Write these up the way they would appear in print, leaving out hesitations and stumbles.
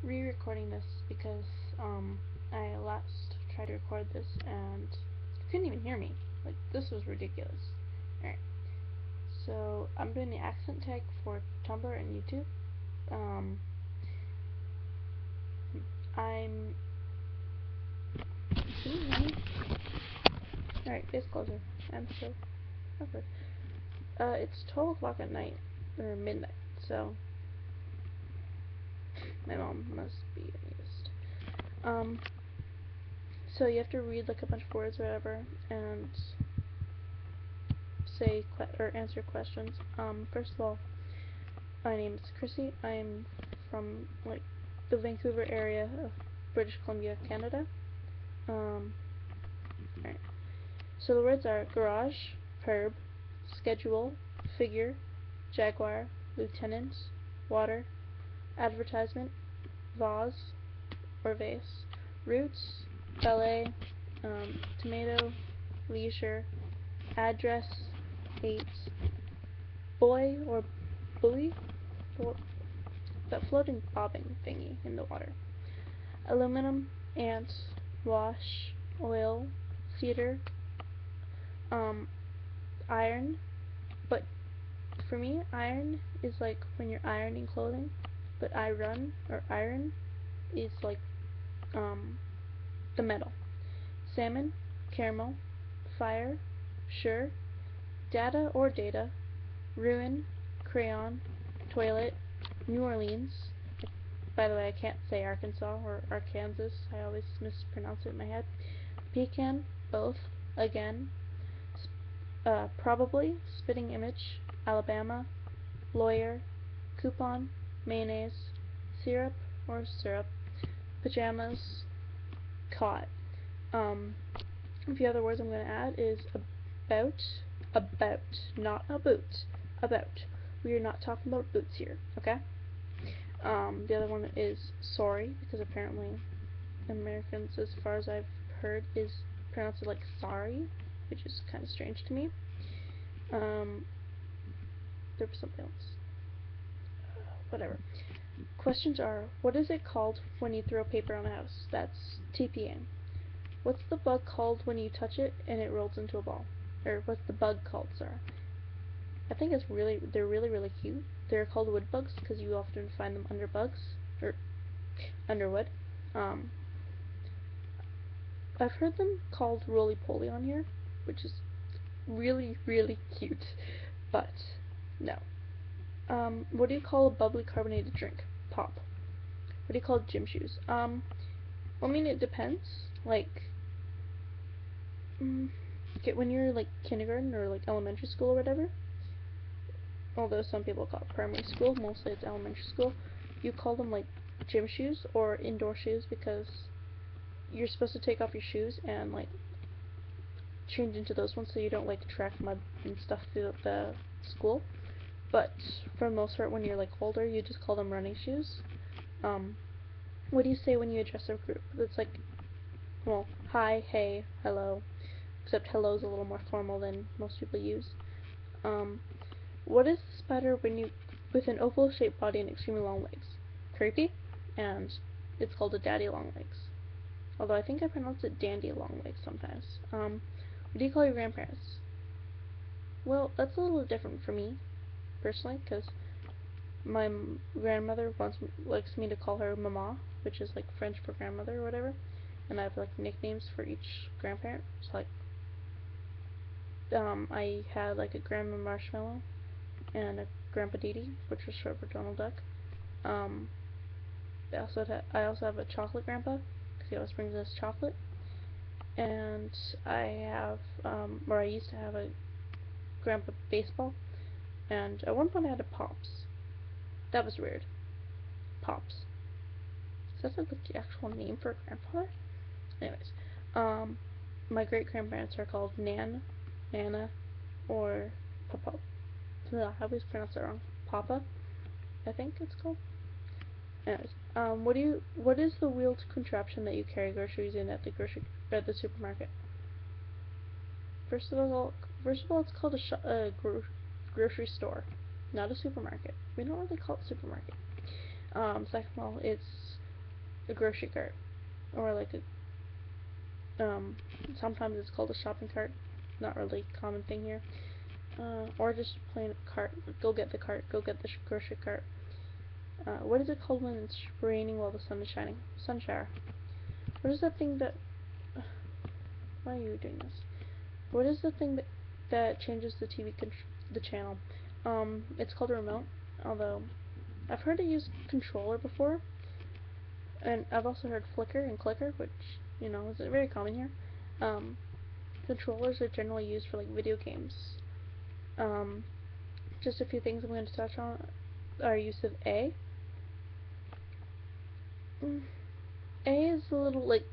re-recording this because I last tried to record this and you couldn't even hear me. Like, this was ridiculous. Alright, so I'm doing the accent tag for Tumblr and YouTube. I'm... Can you hear me? Alright, face closer. I'm so awkward. It's 12 o'clock at night, or midnight, so my mom must be amused. So you have to read like a bunch of words or whatever, and say or answer questions. First of all, my name is Chrissy. I'm from like the Vancouver area of British Columbia, Canada. Alright. So the words are garage, perb, schedule, figure, jaguar, lieutenant, water, advertisement, vase or vase, roots, ballet, tomato, leisure, address, 8, boy or buoy, that floating bobbing thingy in the water, aluminum, ant, wash, oil, theater, iron, but for me, iron is like when you're ironing clothing, but iron is like the metal. Salmon, caramel, fire, sure, data or data, ruin, crayon, toilet, New Orleans. By the way, I can't say Arkansas or Arkansas. I always mispronounce it in my head. Pecan, both, again, probably, spitting image, Alabama, lawyer, coupon, mayonnaise, syrup or syrup, pajamas, caught. A few other words I'm going to add is about, not a boot, about. We are not talking about boots here, okay? The other one is sorry, because apparently Americans, as far as I've heard, pronounce it like sorry, which is kind of strange to me. There was something else. Whatever. Questions are, what is it called when you throw paper on a house? That's TPing. What's the bug called when you touch it and it rolls into a ball? Or what's the bug called, sorry? I think they're really cute. They're called wood bugs because you often find them under bugs, or under wood. I've heard them called roly-poly on here, which is really cute, but no. What do you call a bubbly carbonated drink? Pop. What do you call gym shoes? I mean, it depends. Like, when you're like kindergarten or like elementary school or whatever, although some people call it primary school, mostly it's elementary school, you call them like gym shoes or indoor shoes because you're supposed to take off your shoes and like change into those ones so you don't like track mud and stuff through the school. But for the most part, when you're like older, you just call them running shoes. What do you say when you address a group? It's like, well, hi, hey, hello, except hello's a little more formal than most people use. What is the spider with an oval-shaped body and extremely long legs? Creepy, and it's called a daddy long legs. Although I think I pronounce it dandy long legs sometimes. What do you call your grandparents? Well, that's a little different for me, personally, because my grandmother likes me to call her mama, which is like French for grandmother or whatever, and I have like nicknames for each grandparent. It's like, I had like a Grandma Marshmallow and a Grandpa Dee, which was short for Donald Duck. I also have a chocolate grandpa, because he always brings us chocolate. And I used to have a Grandpa Baseball, and at one point I had a Pops. That was weird. Pops. Is that like the actual name for a grandfather? Anyways, my great grandparents are called Nan, Nana, or Papa. I always pronounce it wrong. Papa, I think it's called. Anyways, what is the wheeled contraption that you carry groceries in at the supermarket? First of all, it's called a grocery store, not a supermarket. We don't really call it supermarket. Second of all, it's a grocery cart, or like sometimes it's called a shopping cart, not really a common thing here, or just plain cart, go get the cart, go get the grocery cart. What is it called when it's raining while the sun is shining? Sun shower. What is that thing that, why are you doing this? What is the thing that changes the TV the channel? It's called a remote, although I've heard it use controller before, and I've also heard flicker and clicker, which, you know, is very common here. Controllers are generally used for like video games. Just a few things I'm going to touch on are use of A. A is a little like,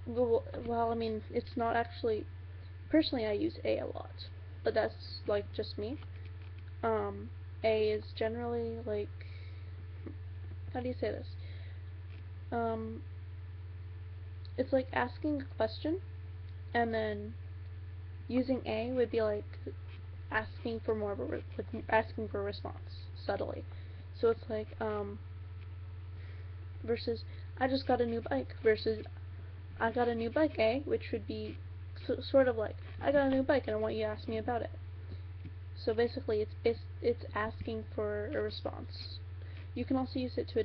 well, I mean, it's not actually, personally I use A a lot, but that's like just me. A is generally like, how do you say this? It's like asking a question, and then using A would be like asking for more of a asking for a response subtly. So it's like versus I just got a new bike versus I got a new bike, which would be sort of like I got a new bike and I want you to ask me about it. So basically, it's asking for a response. You can also use it to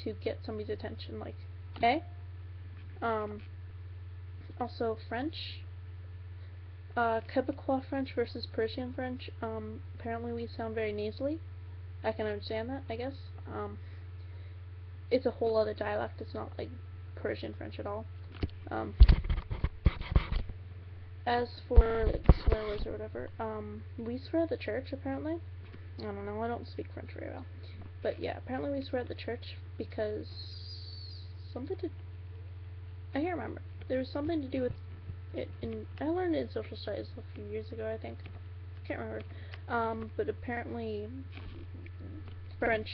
to get somebody's attention, like also French. Quebecois French versus Persian French. Apparently we sound very nasally. I can understand that, I guess. It's a whole other dialect. It's not like Persian French at all. As for like swear words or whatever, we swear at the church apparently. I don't know. I don't speak French very well, but yeah, apparently we swear at the church because something to. I can't remember. There was something to do with it. I learned it in social studies a few years ago, I think. Can't remember. But apparently French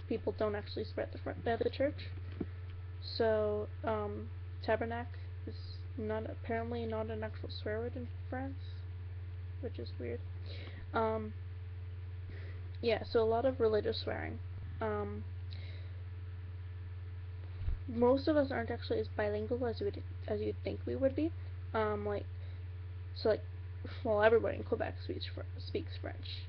people don't actually swear at the church. So, tabernacle is apparently not an actual swear word in France, which is weird. Yeah, so a lot of religious swearing. Most of us aren't actually as bilingual as you'd think we would be. Well, everybody in Quebec speaks French.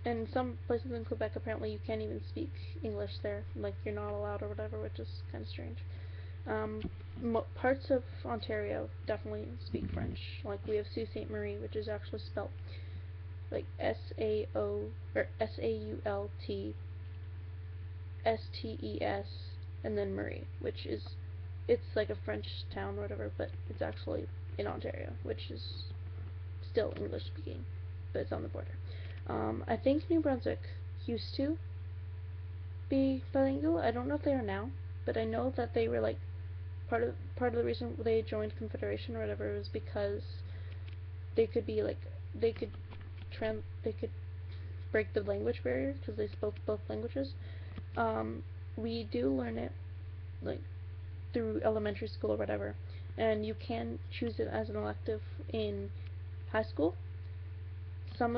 And some places in Quebec, apparently, you can't even speak English there. Like, you're not allowed or whatever, which is kind of strange. Parts of Ontario definitely speak French. Like, we have Sault Ste. Marie, which is actually spelled like SAULT and then Marie, which is, it's like a French town or whatever, but it's actually in Ontario, which is still English speaking, but it's on the border. I think New Brunswick used to be bilingual. I don't know if they are now, but I know that they were like part of the reason they joined Confederation or whatever was because they could be like they could break the language barrier because they spoke both languages. We do learn it like through elementary school or whatever, and you can choose it as an elective in high school. Some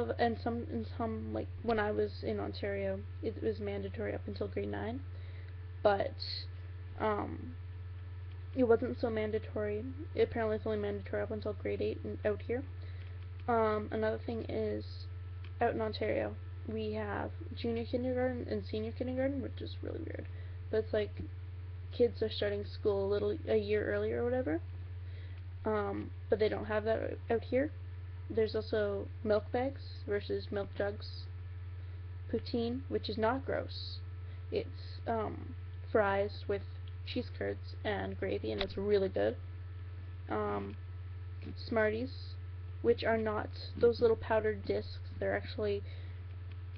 like when I was in Ontario, it was mandatory up until grade 9, but it wasn't so mandatory. Apparently, it's only mandatory up until grade 8 out here. Another thing is, out in Ontario, we have junior kindergarten and senior kindergarten, which is really weird. But it's like kids are starting school a year earlier or whatever. But they don't have that out here. There's also milk bags versus milk jugs. Poutine, which is not gross. It's fries with cheese curds and gravy, and it's really good. Smarties, which are not those little powdered discs. They're actually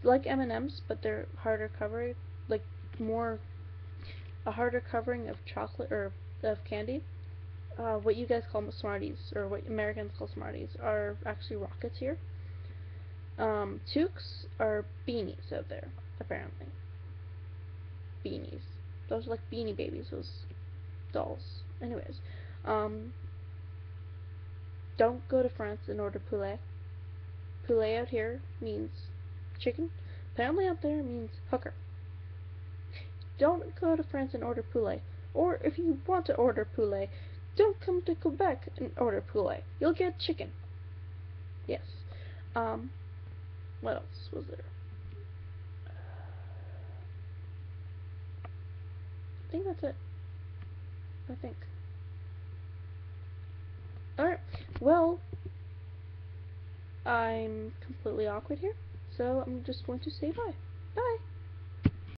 like M&Ms, but they're harder covering, like a harder covering of chocolate or of candy. What you guys call Smarties, or what Americans call Smarties, are actually rockets here. Toques are beanies out there, apparently. Beanies. Those are like Beanie Babies, those dolls. Anyways, don't go to France and order poulet. Poulet out here means chicken. Apparently out there means hooker. don't go to France and order poulet. Or if you want to order poulet, don't come to Quebec and order poulet. You'll get chicken. Yes. What else was there? I think that's it. I think. Alright. Well, I'm completely awkward here, so I'm just going to say bye. Bye!